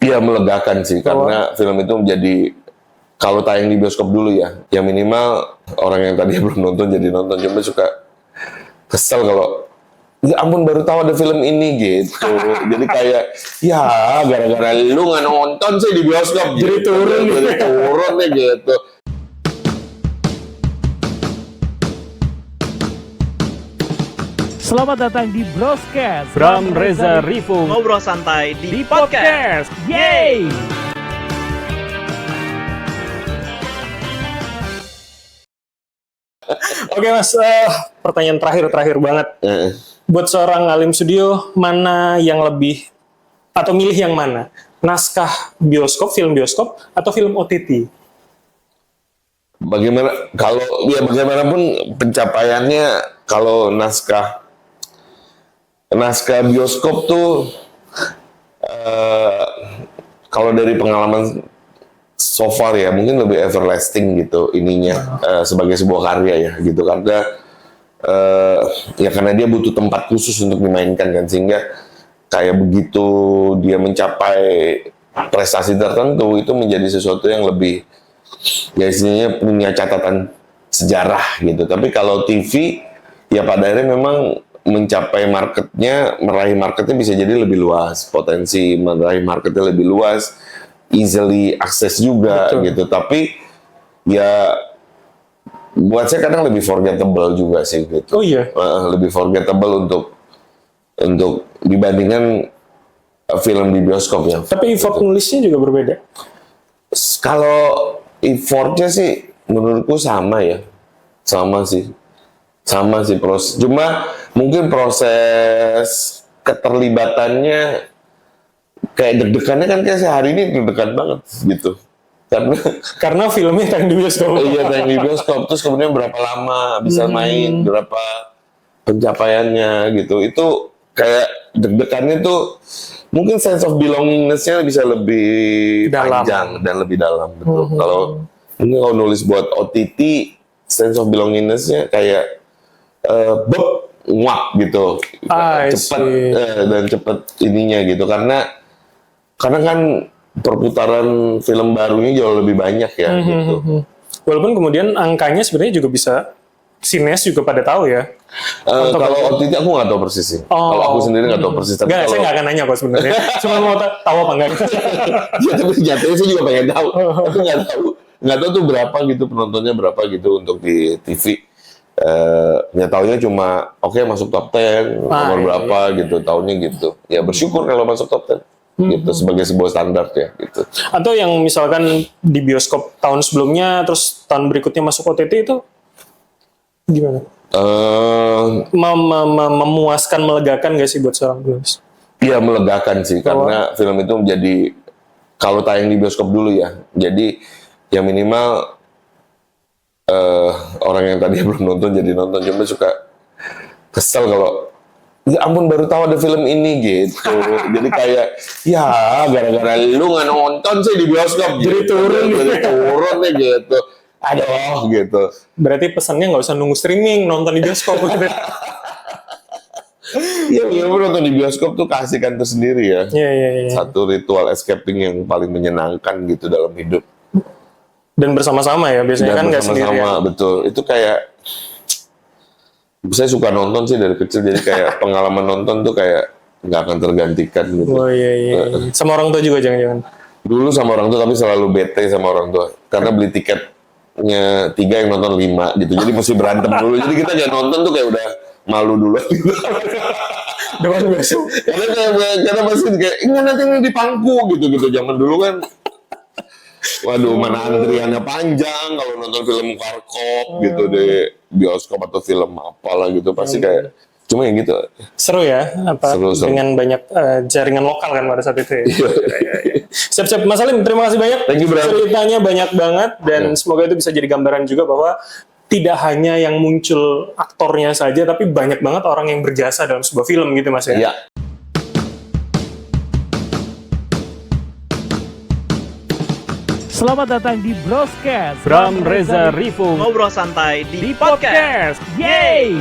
Iya, melegakan sih, karena film itu menjadi, kalau tayang di bioskop dulu ya minimal orang yang tadi belum nonton jadi nonton. Cuma suka kesel kalau, ya ampun baru tahu ada film ini gitu. Jadi kayak, ya gara-gara lu nggak nonton sih di bioskop. Jadi gitu. Jadi turun nih gitu. Selamat datang di Broscast Bram Reza Rifu Ngobrol santai di di podcast. podcast. Yeay! Oke mas, pertanyaan terakhir banget. Eh, Buat seorang alim studio, mana yang lebih, atau milih yang mana? Naskah bioskop, film bioskop, atau film OTT? bagaimanapun pencapaiannya, kalau naskah bioskop tuh kalau dari pengalaman so far ya mungkin lebih everlasting gitu ininya, sebagai sebuah karya ya gitu, karena ya karena dia butuh tempat khusus untuk dimainkan kan, sehingga kayak begitu dia mencapai prestasi tertentu itu menjadi sesuatu yang lebih, ya istilahnya punya catatan sejarah gitu. Tapi kalau TV ya pada akhirnya memang mencapai meraih marketnya bisa jadi lebih luas, potensi meraih marketnya lebih luas, easily akses juga. Betul. Gitu. Tapi ya buat saya kadang lebih forgettable juga sih gitu. Oh iya? Lebih forgettable untuk dibandingkan film di bioskop ya. Tapi effort nulisnya juga berbeda. Kalau effortnya sih menurutku sama ya, sama sih proses. Cuma mungkin proses keterlibatannya kayak deg-degannya kan kayak sehari ini deg-degan banget gitu. Karena filmnya tayang di bioskop. Iya, tayang di bioskop, terus kemudian berapa lama bisa main, berapa pencapaiannya gitu. Itu kayak deg-degannya tuh mungkin sense of belongingness-nya bisa lebih Dalam. panjang dan lebih dalam, betul. Kalau nulis buat OTT, sense of belongingness-nya kayak nguak gitu, cepet dan cepet ininya gitu, karena kan perputaran film barunya jauh lebih banyak ya gitu. Walaupun kemudian angkanya sebenarnya juga bisa, sines juga pada tahu ya. Kalau OTT aku nggak tahu persis sih. Kalau aku sendiri nggak tahu persis. Tapi Saya nggak akan nanya kok sebenarnya. Cuma mau tahu apa enggak. ya, tapi jatuhnya saya juga pengen tahu. Aku nggak tahu tuh berapa gitu, penontonnya berapa gitu untuk di TV. Ya taunya cuma oke, masuk top 10, nomor berapa gitu, tahunnya gitu. Ya bersyukur kalau masuk top 10 gitu, sebagai sebuah standar ya gitu. Atau yang misalkan di bioskop tahun sebelumnya terus tahun berikutnya masuk OTT itu gimana? Memuaskan, melegakan nggak sih buat seorang penulis? Iya, melegakan sih, karena film itu menjadi, kalau tayang di bioskop dulu ya, jadi ya minimal orang yang tadi belum nonton jadi nonton. Cuma suka kesel kalau, ya ampun baru tahu ada film ini gitu. Jadi kayak, ya gara-gara lu nggak nonton sih di bioskop. Jadi turun nih gitu. Aduh gitu. Berarti pesannya nggak usah nunggu streaming, nonton di bioskop gitu. Iya, nonton di bioskop tuh keasikan tersendiri ya. Iya. Satu ritual escaping yang paling menyenangkan gitu dalam hidup. Dan bersama-sama ya, biasanya kan nggak sendirian. Bersama-sama, betul. Itu kayak, saya suka nonton sih dari kecil, jadi kayak pengalaman nonton tuh kayak nggak akan tergantikan gitu. Oh iya. Sama orang tua juga jangan-jangan. Dulu sama orang tua, tapi selalu bete sama orang tua. Karena beli tiketnya 3 yang nonton 5 gitu. Jadi mesti berantem dulu. Jadi kita jangan nonton tuh kayak udah malu dulu. Depan besok. Karena masih kayak, ingat nanti ini di pangku gitu. Zaman dulu kan, waduh, mana antriannya panjang kalau nonton film warkop gitu di bioskop atau film apalah gitu, pasti kayak cuma yang gitu. Seru ya, Seru. dengan banyak jaringan lokal kan pada saat itu ya. Siap-siap Mas Alim, terima kasih banyak. Thank you, Bram. Ceritanya banyak banget dan semoga itu bisa jadi gambaran juga bahwa tidak hanya yang muncul aktornya saja, tapi banyak banget orang yang berjasa dalam sebuah film gitu Mas ya. Iya. Selamat datang di Broscast Bram Reza Rifu Ngobrol santai di di podcast. Yeay!